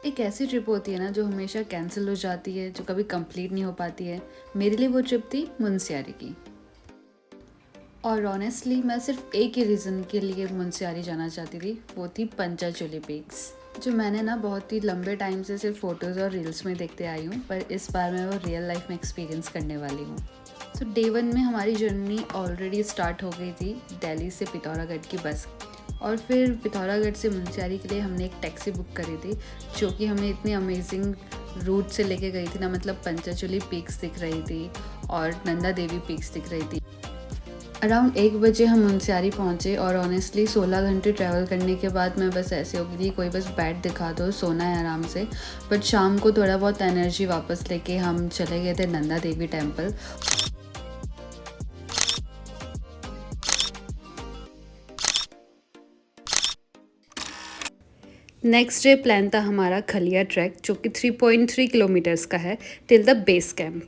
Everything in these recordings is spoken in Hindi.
एक ऐसी ट्रिप होती है ना जो हमेशा कैंसिल हो जाती है, जो कभी कंप्लीट नहीं हो पाती है। मेरे लिए वो ट्रिप थी मुनस्यारी की। और ऑनेस्टली मैं सिर्फ एक ही रीज़न के लिए मुनस्यारी जाना चाहती थी, वो थी पंचाचूली पीक्स, जो मैंने ना बहुत ही लंबे टाइम से सिर्फ फ़ोटोज़ और रील्स में देखते आई हूँ, पर इस बार मैं वो रियल लाइफ में एक्सपीरियंस करने वाली हूँ। तो डे 1 में हमारी जर्नी ऑलरेडी स्टार्ट हो गई थी दिल्ली से पिथौरागढ़ की बस। और फिर पिथौरागढ़ से मुनस्यारी के लिए हमने एक टैक्सी बुक करी थी, जो कि हमें इतनी अमेजिंग रूट से लेके गई थी ना। मतलब पंचाचूली पीक्स दिख रही थी और नंदा देवी पीक्स दिख रही थी। अराउंड 1 बजे हम मुनस्यारी पहुँचे और ऑनेस्टली 16 घंटे ट्रैवल करने के बाद मैं बस ऐसे हो गई थी, कोई बस बेड दिखा दो, सोना है आराम से। बट शाम को थोड़ा बहुत एनर्जी वापस लेके हम चले गए थे Nanda Devi temple. Next day plan था हमारा खलिया ट्रैक, जो कि 3.3 किलोमीटर्स का है till the base camp.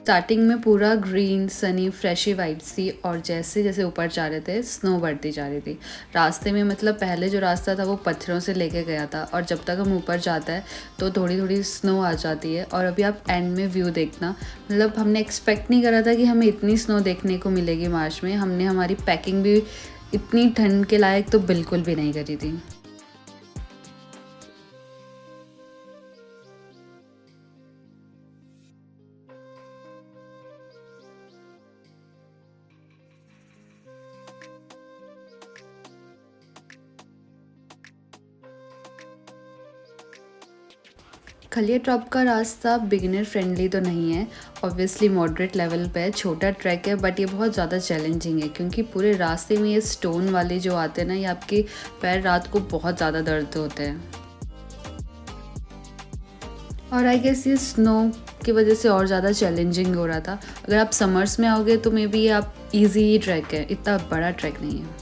Starting में पूरा ग्रीन सनी फ्रेशी वाइब्स थी और जैसे जैसे ऊपर जा रहे थे स्नो बढ़ती जा रही थी रास्ते में। मतलब पहले जो रास्ता था वो पत्थरों से लेके गया था और जब तक हम ऊपर जाता है तो थोड़ी थोड़ी स्नो आ जाती है। और अभी आप एंड में व्यू देखना, मतलब हमने एक्सपेक्ट नहीं करा था कि हमें इतनी स्नो देखने को मिलेगी मार्च में। हमने हमारी पैकिंग भी इतनी ठंड के लायक तो बिल्कुल भी नहीं करी थी। खलिया टॉप का रास्ता बिगिनर फ्रेंडली तो नहीं है, ऑब्वियसली मॉडरेट लेवल पे है, छोटा ट्रैक है, बट ये बहुत ज़्यादा चैलेंजिंग है क्योंकि पूरे रास्ते में ये स्टोन वाले जो आते हैं ना, ये आपके पैर रात को बहुत ज़्यादा दर्द होते हैं। और आई गेस ये स्नो की वजह से और ज़्यादा चैलेंजिंग हो रहा था। अगर आप समर्स में आओगे तो मे बी आप ईजी ही ट्रैक है, इतना बड़ा ट्रैक नहीं है।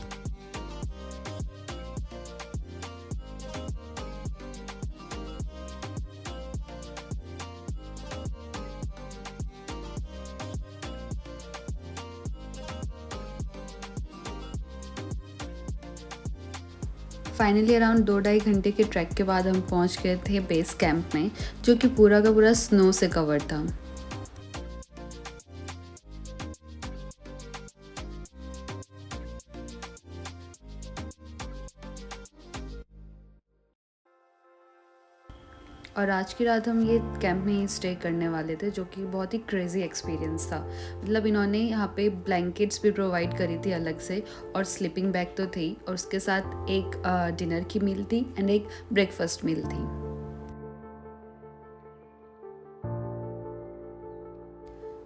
फाइनली अराउंड 2-2.5 घंटे के ट्रैक के बाद हम पहुंच गए थे बेस कैंप में, जो कि पूरा का पूरा स्नो से कवर था। और आज की रात हम ये कैंप में ही स्टे करने वाले थे, जो कि बहुत ही क्रेज़ी एक्सपीरियंस था। मतलब इन्होंने यहाँ पे ब्लैंकेट्स भी प्रोवाइड करी थी अलग से, और स्लीपिंग बैग तो थी, और उसके साथ एक डिनर की मील थी एंड एक ब्रेकफास्ट मील थी।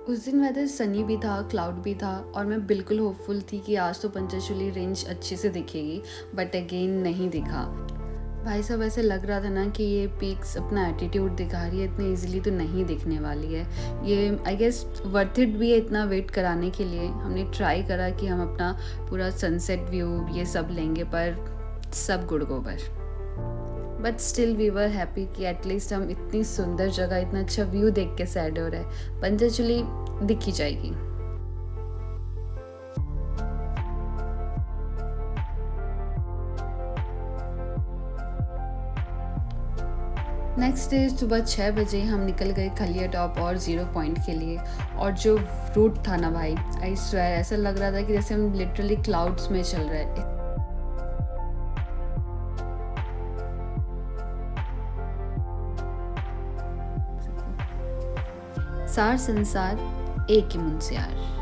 उस दिन वेदर सनी भी था, क्लाउड भी था, और मैं बिल्कुल होपफुल थी कि आज तो पंचेचुली रेंज अच्छे से दिखेगी, बट अगेन नहीं दिखा। भाई साहब ऐसे लग रहा था ना कि ये पीक्स अपना एटीट्यूड दिखा रही है, इतनी इजीली तो नहीं दिखने वाली है। ये आई गेस वर्थ इट भी है इतना वेट कराने के लिए। हमने ट्राई करा कि हम अपना पूरा सनसेट व्यू ये सब लेंगे, पर सब गुड़ गोबर। But still we were happy कि एटलीस्ट हम इतनी सुंदर जगह, इतना अच्छा व्यू देख के सैड हो रहे हैं। पंचेचुली दिखी जाएगी। नेक्स्ट डे सुबह 6 बजे हम निकल गए खलिया टॉप और ज़ीरो पॉइंट के लिए। और जो रूट था ना भाई, आई स्वेयर ऐसा लग रहा था कि जैसे हम लिटरली क्लाउड्स में चल रहे हैं। सार संसार एक ही मुनस्यार।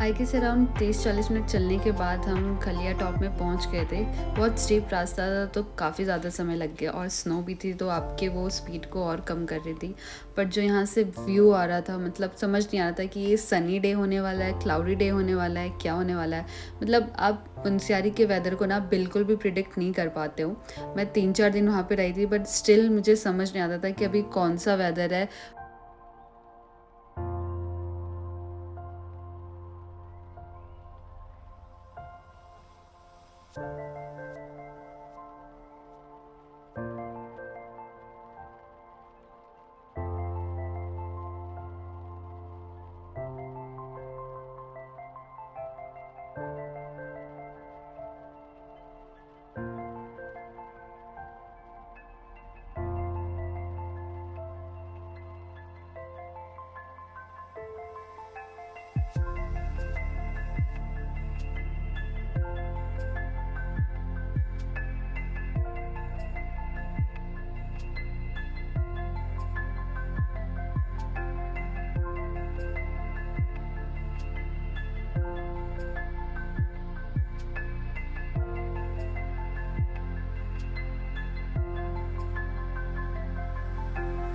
आई गेस अराउंड 30-40 मिनट चलने के बाद हम खलिया टॉप में पहुंच गए थे। बहुत स्टीप रास्ता था तो काफ़ी ज़्यादा समय लग गया, और स्नो भी थी तो आपके वो स्पीड को और कम कर रही थी। बट जो यहाँ से व्यू आ रहा था, मतलब समझ नहीं आ रहा था कि ये सनी डे होने वाला है, क्लाउडी डे होने वाला है, क्या होने वाला है। मतलब आप मुनस्यारी के वेदर को ना बिल्कुल भी प्रिडिक्ट नहीं कर पाते हो। मैं 3-4 दिन वहाँ पर रही थी, बट स्टिल मुझे समझ नहीं आता था कि अभी कौन सा वेदर है।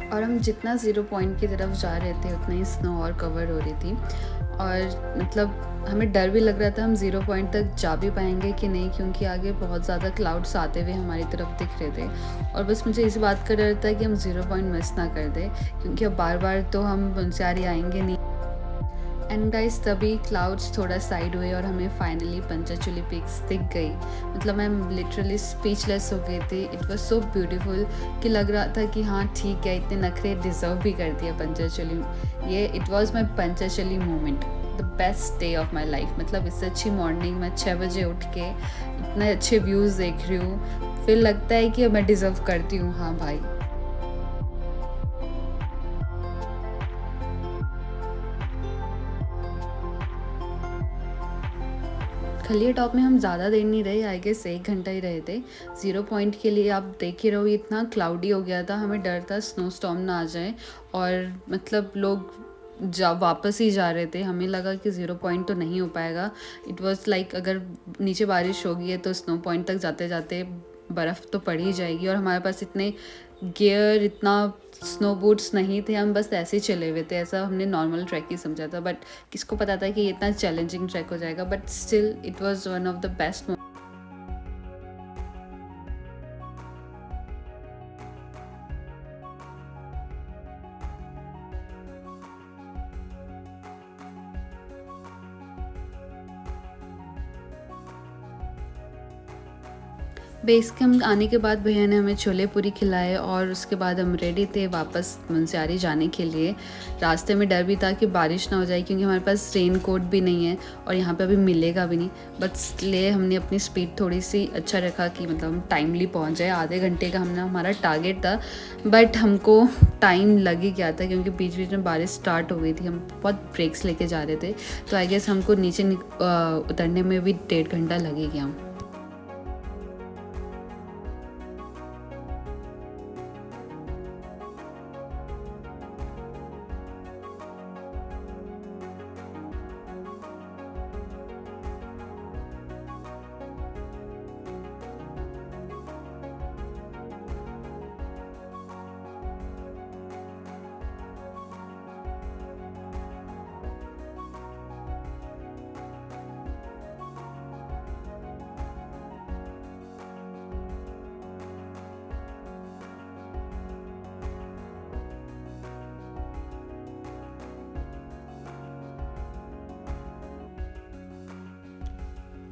और हम जितना ज़ीरो पॉइंट की तरफ जा रहे थे उतना ही स्नो और कवर हो रही थी, और मतलब हमें डर भी लग रहा था हम ज़ीरो पॉइंट तक जा भी पाएंगे कि नहीं, क्योंकि आगे बहुत ज़्यादा क्लाउड्स आते हुए हमारी तरफ दिख रहे थे। और बस मुझे इस बात का डर था कि हम ज़ीरो पॉइंट मिस ना कर दें, क्योंकि अब बार बार तो हम मुनस्यारी आएंगे नहीं। एंड गाइस तभी क्लाउड्स थोड़ा साइड हुए और हमें फाइनली पंचेचुली पीक्स दिख गई। मतलब मैं लिटरली स्पीचलेस हो गई थी। इट वाज सो ब्यूटीफुल कि लग रहा था कि हाँ ठीक है, इतने नखरे डिज़र्व भी कर दिया पंचेचुली। ये it was my Panchachuli moment, the best day of my life. मतलब इससे अच्छी मॉर्निंग मैं 6 बजे उठ के इतने अच्छे व्यूज़ देख रही हूँ, फिर लगता है कि मैं डिज़र्व करती हूँ। हाँ भाई। खलिया टॉप में हम ज़्यादा देर नहीं रहे, आई गेस 1 घंटा ही रहे थे। ज़ीरो पॉइंट के लिए आप देख ही रहो, इतना क्लाउडी हो गया था, हमें डर था स्नो स्टॉर्म ना आ जाए। और मतलब लोग वापस ही जा रहे थे, हमें लगा कि ज़ीरो पॉइंट तो नहीं हो पाएगा। इट वाज लाइक अगर नीचे बारिश होगी है तो स्नो पॉइंट तक जाते जाते बर्फ़ तो पड़ ही जाएगी, और हमारे पास इतने गियर, इतना स्नो बूट्स नहीं थे, हम बस ऐसे ही चले हुए थे। ऐसा हमने नॉर्मल ट्रैक ही समझा था, बट किसको पता था कि ये इतना चैलेंजिंग ट्रैक हो जाएगा। But still it was one of the best. Base camp आने के बाद भैया ने हमें छोले पूरी खिलाए, और उसके बाद हम रेडी थे वापस मुनस्यारी जाने के लिए। रास्ते में डर भी था कि बारिश ना हो जाए, क्योंकि हमारे पास रेन कोट भी नहीं है और यहाँ पे अभी मिलेगा भी नहीं। बट इसलिए हमने अपनी स्पीड थोड़ी सी अच्छा रखा कि मतलब हम टाइमली पहुँच जाए। आधे घंटे का हमने हमारा टारगेट था, बट हमको टाइम लग ही गया था, क्योंकि बीच बीच में बारिश स्टार्ट हो गई थी। हम बहुत ब्रेक्स लेके जा रहे थे, तो आई गेस हमको नीचे उतरने में भी 1.5 घंटा लग ही गया।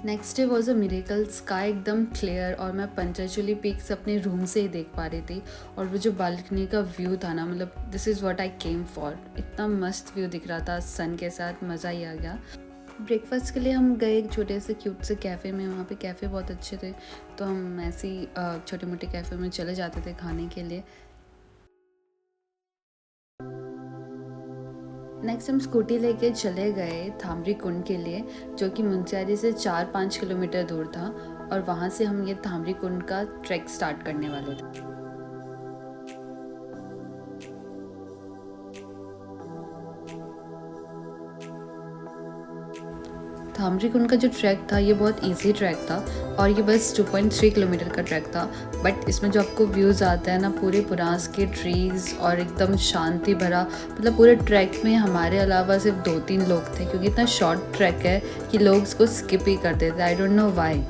Next day was a miracle. Sky एकदम क्लियर, और मैं पंचेचुली पीक्स अपने रूम से ही देख पा रही थी। और वो जो बालकनी का व्यू था ना, मतलब this is what I came for. इतना मस्त व्यू दिख रहा था सन के साथ, मज़ा ही आ गया। ब्रेकफास्ट के लिए हम गए एक छोटे से क्यूट से कैफ़े में। वहाँ पे कैफ़े बहुत अच्छे थे, तो हम ऐसे ही छोटे मोटे कैफ़े में चले जाते थे खाने के लिए। नेक्स्ट हम स्कूटी लेके चले गए थामरी कुंड के लिए, जो कि मुनस्यारी से 4-5 किलोमीटर दूर था, और वहाँ से हम ये थामरी कुंड का ट्रैक स्टार्ट करने वाले थे। थामरी कुंड का जो ट्रैक था ये बहुत इजी ट्रैक था, और ये बस 2.3 किलोमीटर का ट्रैक था। बट इसमें जो आपको व्यूज़ आता है ना, पूरे पुरास के ट्रीज़ और एकदम शांति भरा। मतलब पूरे ट्रैक में हमारे अलावा सिर्फ 2-3 लोग थे, क्योंकि इतना शॉर्ट ट्रैक है कि लोग इसको स्किप ही कर देते। I don't know why.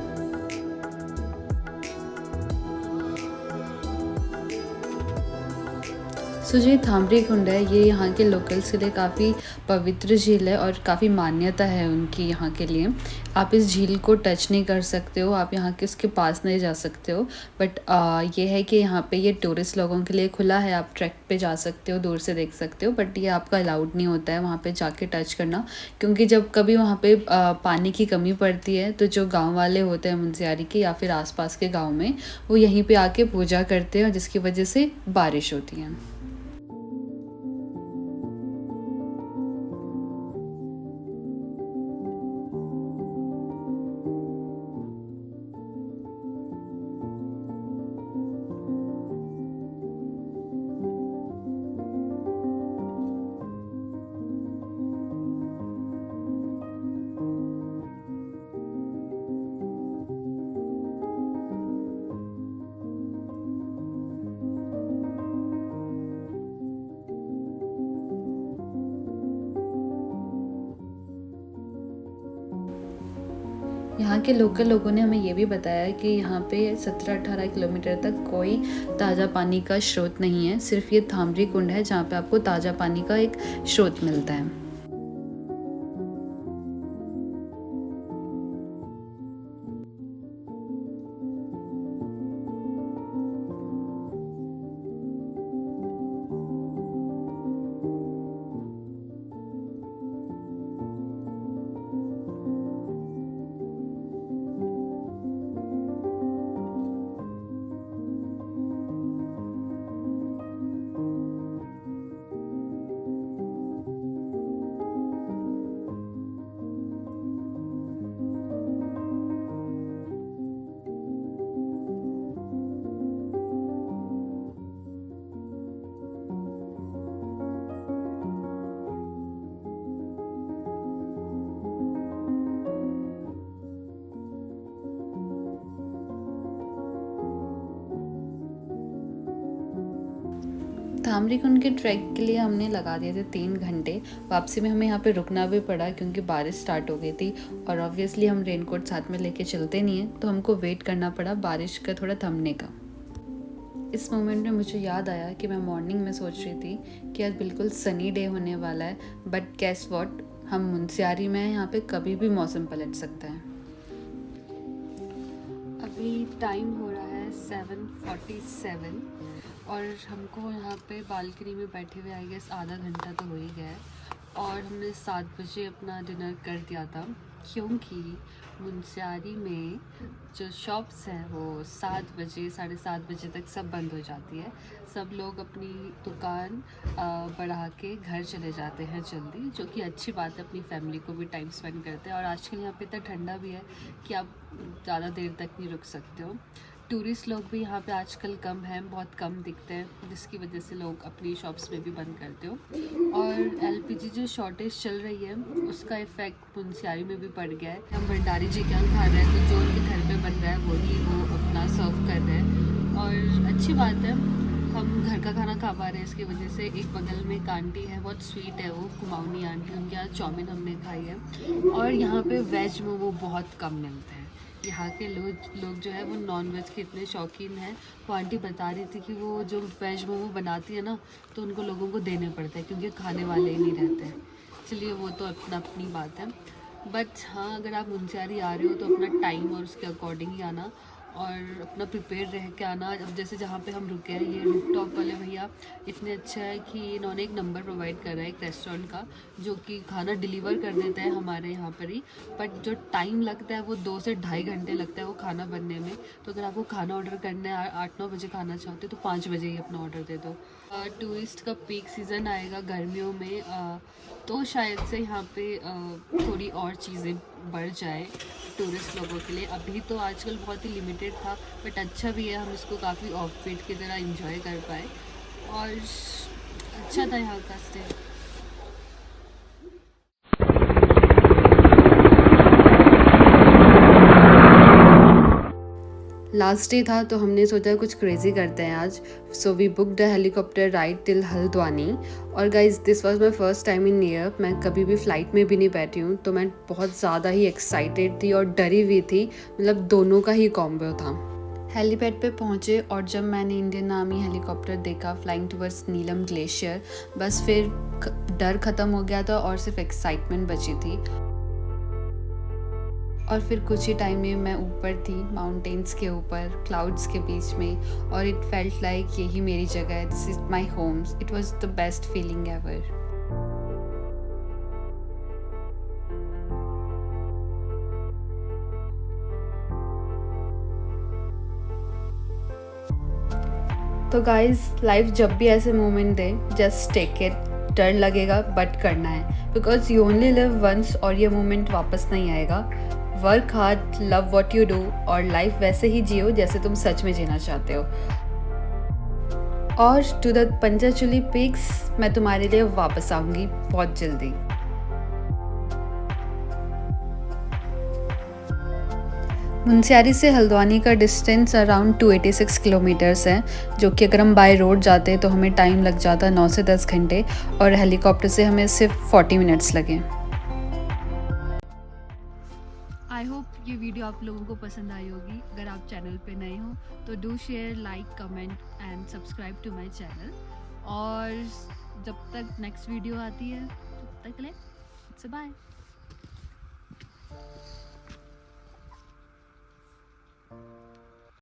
So जो ये थामरी कुंड है, ये यहाँ के लोकल्स के लिए काफ़ी पवित्र झील है, और काफ़ी मान्यता है उनकी यहाँ के लिए। आप इस झील को टच नहीं कर सकते हो, आप यहाँ के इसके पास नहीं जा सकते हो। बट ये है कि यहाँ पे ये टूरिस्ट लोगों के लिए खुला है। आप ट्रैक पे जा सकते हो, दूर से देख सकते हो, बट ये आपका अलाउड नहीं होता है वहाँ पे जाके टच करना। क्योंकि जब कभी वहाँ पे पानी की कमी पड़ती है, तो जो गाँव वाले होते हैं मुनस्यारी के या फिर आसपास के गाँव में, वो यहीं पर आके पूजा करते हैं, जिसकी वजह से बारिश होती है। के लोकल लोगों ने हमें ये भी बताया कि यहाँ पे 17-18 किलोमीटर तक कोई ताज़ा पानी का स्रोत नहीं है, सिर्फ ये थामरी कुंड है जहाँ पे आपको ताज़ा पानी का एक स्रोत मिलता है। थामरी कुंड के ट्रैक के लिए हमने लगा दिए थे 3 घंटे। वापसी में हमें यहाँ पे रुकना भी पड़ा क्योंकि बारिश स्टार्ट हो गई थी और ऑब्वियसली हम रेनकोट साथ में लेके चलते नहीं हैं, तो हमको वेट करना पड़ा बारिश का थोड़ा थमने का। इस मोमेंट में मुझे याद आया कि मैं मॉर्निंग में सोच रही थी कि आज बिल्कुल सनी डे होने वाला है, बट गेस व्हाट, हम मुनस्यारी में हैं, यहाँ पे कभी भी मौसम पलट सकता है। अभी टाइम हो रहा है 7:47 और हमको यहाँ पे बालकनी में बैठे हुए आई गेस आधा घंटा तो हो ही गया है और हमने 7 बजे अपना डिनर कर दिया था, क्योंकि मुनस्यारी में जो शॉप्स हैं वो 7 बजे 7:30 बजे तक सब बंद हो जाती है। सब लोग अपनी दुकान बढ़ा के घर चले जाते हैं जल्दी, जो कि अच्छी बात है, अपनी फैमिली को भी टाइम स्पेंड करते हैं। और आजकल यहाँ पे इतना ठंडा भी है कि आप ज़्यादा देर तक नहीं रुक सकते हो। टूरिस्ट लोग भी यहाँ पे आजकल कम हैं, बहुत कम दिखते हैं, जिसकी वजह से लोग अपनी शॉप्स में भी बंद करते हो। और एलपीजी जो शॉर्टेज चल रही है उसका इफ़ेक्ट मुनस्यारी में भी पड़ गया है। हम भंडारी जी क्या खा रहे हैं, तो जो उनके घर पे बन रहा है वही वो अपना सर्व कर रहे हैं और अच्छी बात है, हम घर का खाना खा पा रहे हैं। इसकी वजह से एक बगल में एक आंटी है, बहुत स्वीट है वो, कुमाऊनी आंटी, उनके यहाँ चाउमीन हमने खाई है। और यहाँ पे वेज मोमो बहुत कम मिलते हैं। यहाँ के लोग जो है वो नॉन वेज के इतने शौकीन हैं। वो आंटी बता रही थी कि वो जो वेज मोमो बनाती है ना, तो उनको लोगों को देने पड़ते हैं क्योंकि खाने वाले ही नहीं रहते हैं। चलिए वो तो अपनी बात है, बट हाँ, अगर आप मुनस्यारी आ रहे हो तो अपना टाइम और उसके अकॉर्डिंग ही आना और अपना प्रिपेयर रह के आना। अब जैसे जहाँ पे हम रुके हैं, ये रूफटॉप वाले भैया इतने अच्छा है कि इन्होंने एक नंबर प्रोवाइड कर रहा है एक रेस्टोरेंट का, जो कि खाना डिलीवर कर देता है हमारे यहाँ पर ही, बट जो टाइम लगता है वो 2 से ढाई घंटे लगता है वो खाना बनने में। तो अगर आपको खाना ऑर्डर करना है 8-9 बजे खाना चाहते हो तो 5 बजे ही अपना ऑर्डर दे दो। टूरिस्ट का पीक सीज़न आएगा गर्मियों में, तो शायद से यहाँ पे थोड़ी और चीज़ें बढ़ जाए टूरिस्ट लोगों के लिए। अभी तो आजकल बहुत ही लिमिटेड था, बट अच्छा भी है, हम इसको काफ़ी ऑफ बीट की तरह एंजॉय कर पाए और अच्छा था यहाँ का स्टे। लास्ट डे था तो हमने सोचा कुछ क्रेजी करते हैं आज, so we booked a helicopter ride till Haldwani. और guys, this was my first time in air, मैं कभी भी फ़्लाइट में भी नहीं बैठी हूँ, तो मैं बहुत ज़्यादा ही एक्साइटेड थी और डरी हुई थी, मतलब दोनों का ही कॉम्बो था। हेलीपैड पे पहुँचे और जब मैंने इंडियन आर्मी हेलीकॉप्टर देखा फ्लाइंग टुवर्ड्स नीलम ग्लेशियर, बस फिर डर ख़त्म हो गया था और सिर्फ एक्साइटमेंट बची थी। और फिर कुछ ही टाइम में मैं ऊपर थी, माउंटेन्स के ऊपर, क्लाउड्स के बीच में, और इट फेल्ट लाइक यही मेरी जगह है, this is my homes. It was the best feeling ever. तो गाइज, लाइफ जब भी ऐसे मोमेंट दे, जस्ट टेक इट। डर लगेगा बट करना है, because you only live once और ये मोमेंट वापस नहीं आएगा। Work hard, love what you do और लाइफ वैसे ही जियो जैसे तुम सच में जीना चाहते हो। और टू द पंचाचूली पीक्स मैं तुम्हारे लिए वापस आऊँगी बहुत जल्दी। मुनस्यारी से हल्द्वानी का डिस्टेंस अराउंड 286 किलोमीटर्स है, जो कि अगर हम बाय रोड जाते हैं तो हमें टाइम लग जाता है 9 से 10 घंटे और हेलीकॉप्टर से हमें सिर्फ 40 मिनट्स लगे। आई होप ये ये वीडियो आप लोगों को पसंद आई होगी। अगर आप चैनल पे नए हो तो do share, like, comment and subscribe to my channel. और जब तक नेक्स्ट वीडियो आती है तब तक के लिए बाय।